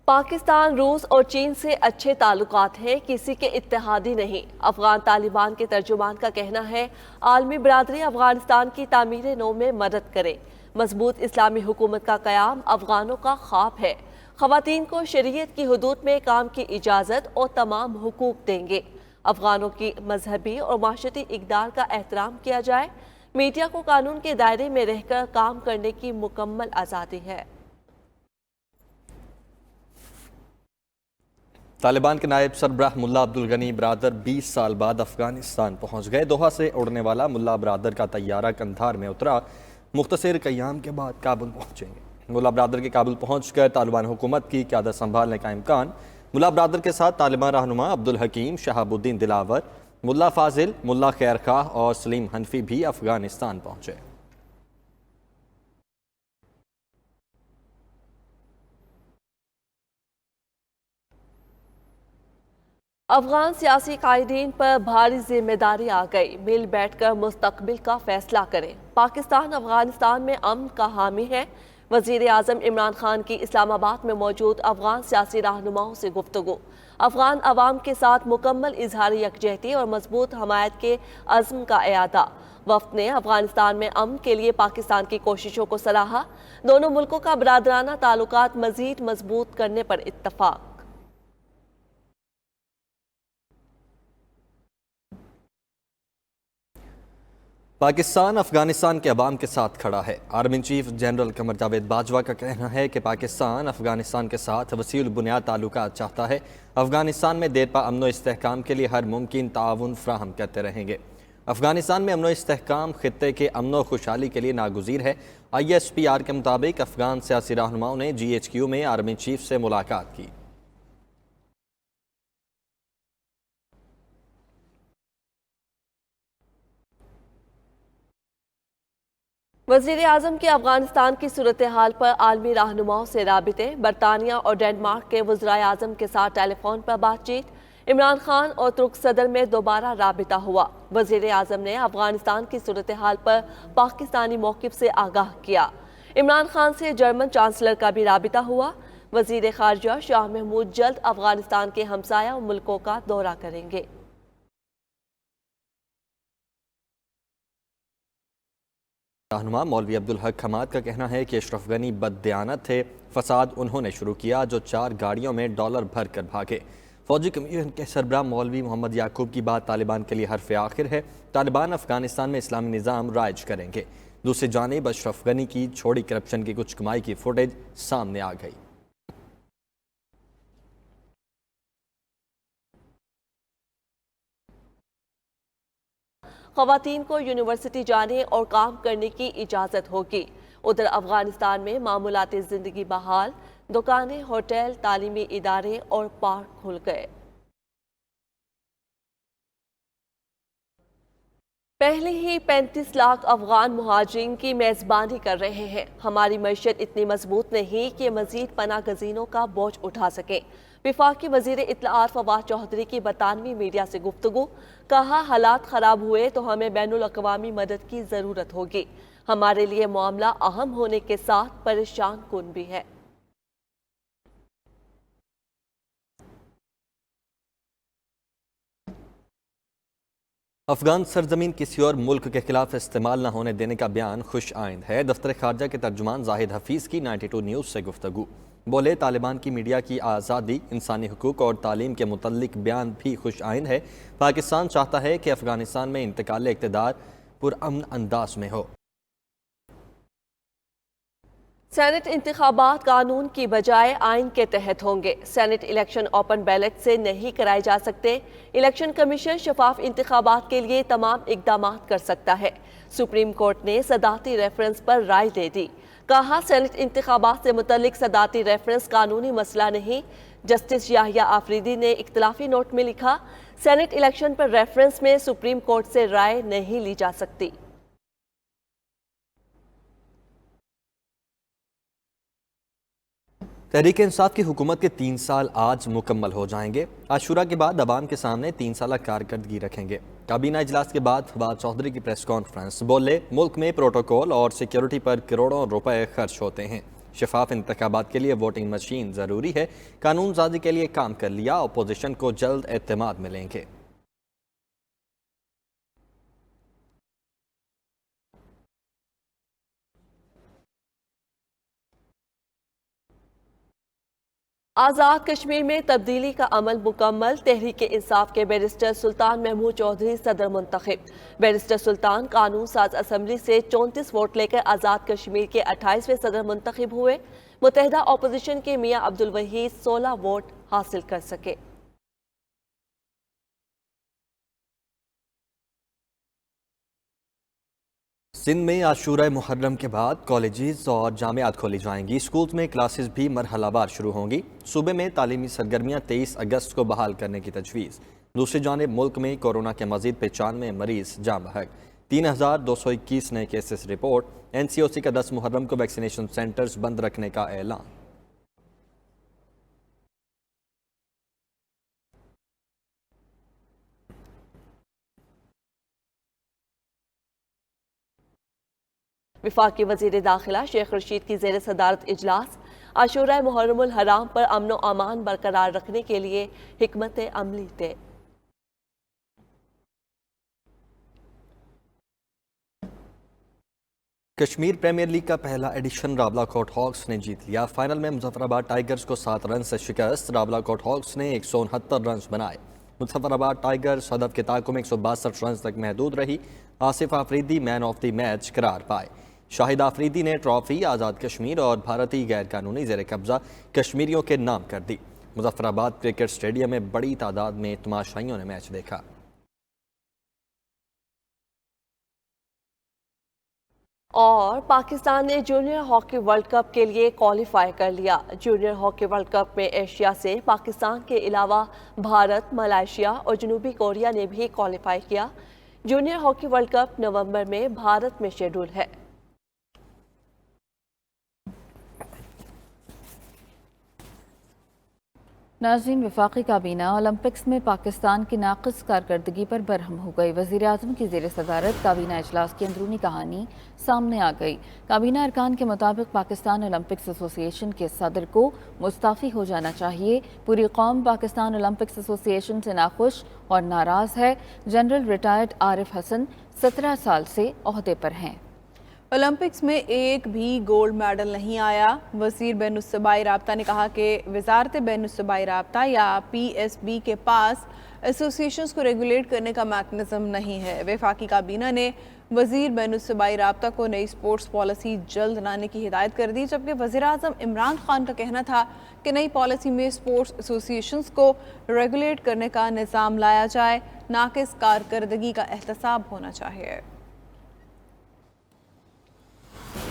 پاکستان روس اور چین سے اچھے تعلقات ہیں، کسی کے اتحادی نہیں۔ افغان طالبان کے ترجمان کا کہنا ہے عالمی برادری افغانستان کی تعمیر نو میں مدد کرے۔ مضبوط اسلامی حکومت کا قیام افغانوں کا خواب ہے۔ خواتین کو شریعت کی حدود میں کام کی اجازت اور تمام حقوق دیں گے۔ افغانوں کی مذہبی اور معاشرتی اقدار کا احترام کیا جائے۔ میڈیا کو قانون کے دائرے میں رہ کر کام کرنے کی مکمل آزادی ہے۔ طالبان کے نائب سربراہ ملا عبدالغنی برادر 20 سال بعد افغانستان پہنچ گئے۔ دوحہ سے اڑنے والا ملا برادر کا طیارہ قندھار میں اترا، مختصر قیام کے بعد کابل پہنچیں گے۔ ملا برادر کے کابل پہنچ کر طالبان حکومت کی قیادت سنبھالنے کا امکان۔ ملا برادر کے ساتھ طالبان رہنما عبدالحکیم، شہاب الدین دلاور، ملا فاضل، ملا خیر خواہ اور سلیم حنفی بھی افغانستان پہنچے۔ افغان سیاسی قائدین پر بھاری ذمہ داری آ گئی، مل بیٹھ کر مستقبل کا فیصلہ کریں۔ پاکستان افغانستان میں امن کا حامی ہے۔ وزیر اعظم عمران خان کی اسلام آباد میں موجود افغان سیاسی رہنماؤں سے گفتگو۔ افغان عوام کے ساتھ مکمل اظہار یکجہتی اور مضبوط حمایت کے عزم کا اعادہ۔ وفد نے افغانستان میں امن کے لیے پاکستان کی کوششوں کو سراہا۔ دونوں ملکوں کا برادرانہ تعلقات مزید مضبوط کرنے پر اتفاق۔ پاکستان افغانستان کے عوام کے ساتھ کھڑا ہے۔ Army chief general Qamar Javed Bajwa کا کہنا ہے کہ پاکستان افغانستان کے ساتھ وسیع البنیاد تعلقات چاہتا ہے۔ افغانستان میں دیرپا امن و استحکام کے لیے ہر ممکن تعاون فراہم کرتے رہیں گے۔ افغانستان میں امن و استحکام خطے کے امن و خوشحالی کے لیے ناگزیر ہے۔ ISPR کے مطابق افغان سیاسی رہنماؤں نے GHQ میں آرمی چیف سے ملاقات کی۔ وزیر اعظم کے افغانستان کی صورتحال پر عالمی رہنماؤں سے رابطے۔ برطانیہ اور ڈنمارک کے وزرائے اعظم کے ساتھ ٹیلی فون پر بات چیت۔ عمران خان اور ترک صدر میں دوبارہ رابطہ ہوا۔ وزیر اعظم نے افغانستان کی صورتحال پر پاکستانی موقف سے آگاہ کیا۔ عمران خان سے جرمن چانسلر کا بھی رابطہ ہوا۔ وزیر خارجہ شاہ محمود جلد افغانستان کے ہمسایہ ملکوں کا دورہ کریں گے۔ رہنما مولوی عبدالحق حماد کا کہنا ہے کہ اشرف غنی بددیانت تھے۔ فساد انہوں نے شروع کیا جو 4 گاڑیوں میں ڈالر بھر کر بھاگے۔ فوجی کمیشن کے سربراہ مولوی محمد یعقوب کی بات طالبان کے لیے حرف آخر ہے۔ طالبان افغانستان میں اسلامی نظام رائج کریں گے۔ دوسری جانب اشرف غنی کی چھوڑی کرپشن کی کچھ کمائی کی فوٹیج سامنے آ گئی۔ خواتین کو یونیورسٹی جانے اور کام کرنے کی اجازت ہوگی۔ ادھر افغانستان میں معمولاتی زندگی بحال، دکانیں، ہوٹل، تعلیمی ادارے اور پارک کھل گئے۔ پہلے ہی 35 لاکھ افغان مہاجرین کی میزبانی کر رہے ہیں۔ ہماری معیشت اتنی مضبوط نہیں کہ مزید پناہ گزینوں کا بوجھ اٹھا سکیں۔ وفاقی وزیر اطلاعات فواد چوہدری کی برطانوی میڈیا سے گفتگو۔ کہا حالات خراب ہوئے تو ہمیں بین الاقوامی مدد کی ضرورت ہوگی۔ ہمارے لیے معاملہ اہم ہونے کے ساتھ پریشان کن بھی ہے۔ افغان سرزمین کسی اور ملک کے خلاف استعمال نہ ہونے دینے کا بیان خوش آئند ہے۔ دفتر خارجہ کے ترجمان زاہد حفیظ کی 92 نیوز سے گفتگو۔ بولے طالبان کی میڈیا کی آزادی، انسانی حقوق اور تعلیم کے متعلق بیان بھی خوش آئند ہے۔ پاکستان چاہتا ہے کہ افغانستان میں انتقال اقتدار پرامن انداز میں ہو۔ سینٹ انتخابات قانون کی بجائے آئین کے تحت ہوں گے۔ سینٹ الیکشن اوپن بیلٹ سے نہیں کرائے جا سکتے۔ الیکشن کمیشن شفاف انتخابات کے لیے تمام اقدامات کر سکتا ہے۔ سپریم کورٹ نے صدارتی ریفرنس پر رائے دے دی۔ کہا سینٹ انتخابات سے متعلق صدارتی ریفرنس قانونی مسئلہ نہیں۔ جسٹس یحییٰ آفریدی نے اختلافی نوٹ میں لکھا سینٹ الیکشن پر ریفرنس میں سپریم کورٹ سے رائے نہیں لی جا سکتی۔ تحریک انصاف کی حکومت کے 3 سال آج مکمل ہو جائیں گے۔ عاشورہ کے بعد عوام کے سامنے 3 سالہ کارکردگی رکھیں گے۔ کابینہ اجلاس کے بعد فواد چوہدری کی پریس کانفرنس۔ بولے ملک میں پروٹوکول اور سیکیورٹی پر کروڑوں روپے خرچ ہوتے ہیں۔ شفاف انتخابات کے لیے ووٹنگ مشین ضروری ہے، قانون سازی کے لیے کام کر لیا، اپوزیشن کو جلد اعتماد ملیں گے۔ آزاد کشمیر میں تبدیلی کا عمل مکمل، تحریک انصاف کے بیرسٹر سلطان محمود چودھری صدر منتخب۔ بیرسٹر سلطان قانون ساز اسمبلی سے 34 ووٹ لے کر آزاد کشمیر کے 28ویں صدر منتخب ہوئے۔ متحدہ اپوزیشن کے میاں عبدالوحید 16 ووٹ حاصل کر سکے۔ سندھ میں عاشورہ محرم کے بعد کالجز اور جامعات کھولی جائیں گی، اسکولز میں کلاسز بھی مرحلہ وار شروع ہوں گی۔ صوبے میں تعلیمی سرگرمیاں 23 اگست کو بحال کرنے کی تجویز۔ دوسری جانب ملک میں کورونا کے مزید 95 مریض جاں بحق، 3221 نئے کیسز رپورٹ۔ NCOC کا 10 محرم کو ویکسینیشن سینٹرز بند رکھنے کا اعلان۔ وفاقی وزیر داخلہ شیخ رشید کی زیر صدارت اجلاس، عاشورہ محرم الحرام پر امن و امان برقرار رکھنے کے لیے حکمت عملی طے۔ کشمیر پریمیئر لیگ کا پہلا ایڈیشن راولا کوٹ ہاکس نے جیت لیا۔ فائنل میں مظفر آباد ٹائیگرز کو 7 رن سے شکست، راولا کوٹ ہاکس نے 169 رنز بنائے۔ مظفر آباد ٹائیگرز ہدف کے تعاقب میں 162 رنز تک محدود رہی۔ آصف آفریدی مین آف دی میچ قرار پائے۔ شاہد آفریدی نے ٹرافی آزاد کشمیر اور بھارتی غیر قانونی زیر قبضہ کشمیریوں کے نام کر دی۔ مظفر آباد کرکٹ سٹیڈیم میں بڑی تعداد میں تماشائیوں نے میچ دیکھا۔ اور پاکستان نے جونیئر ہاکی ورلڈ کپ کے لیے کوالیفائی کر لیا۔ جونیئر ہاکی ورلڈ کپ میں ایشیا سے پاکستان کے علاوہ بھارت، ملائیشیا اور جنوبی کوریا نے بھی کوالیفائی کیا۔ جونیئر ہاکی ورلڈ کپ نومبر میں بھارت میں شیڈول ہے۔ ناظرین، وفاقی کابینہ اولمپکس میں پاکستان کی ناقص کارکردگی پر برہم ہو گئی۔ وزیر اعظم کی زیر صدارت کابینہ اجلاس کی اندرونی کہانی سامنے آ گئی۔ کابینہ ارکان کے مطابق پاکستان اولمپکس ایسوسی ایشن کے صدر کو مستعفی ہو جانا چاہیے۔ پوری قوم پاکستان اولمپکس ایسوسی ایشن سے ناخوش اور ناراض ہے۔ جنرل ریٹائرڈ عارف حسن 17 سال سے عہدے پر ہیں۔ اولمپکس میں ایک بھی گولڈ میڈل نہیں آیا۔ وزیر بین الصوبائی رابطہ نے کہا کہ وزارت بین الصوبائی رابطہ یا PSB کے پاس ایسوسی ایشنز کو ریگولیٹ کرنے کا میکنزم نہیں ہے۔ وفاقی کابینہ نے وزیر بین الصوبائی رابطہ کو نئی سپورٹس پالیسی جلد لانے کی ہدایت کر دی، جبکہ وزیر اعظم عمران خان کا کہنا تھا کہ نئی پالیسی میں سپورٹس ایسوسی ایشنز کو ریگولیٹ کرنے کا نظام لایا جائے، ناقص کارکردگی کا احتساب ہونا چاہیے۔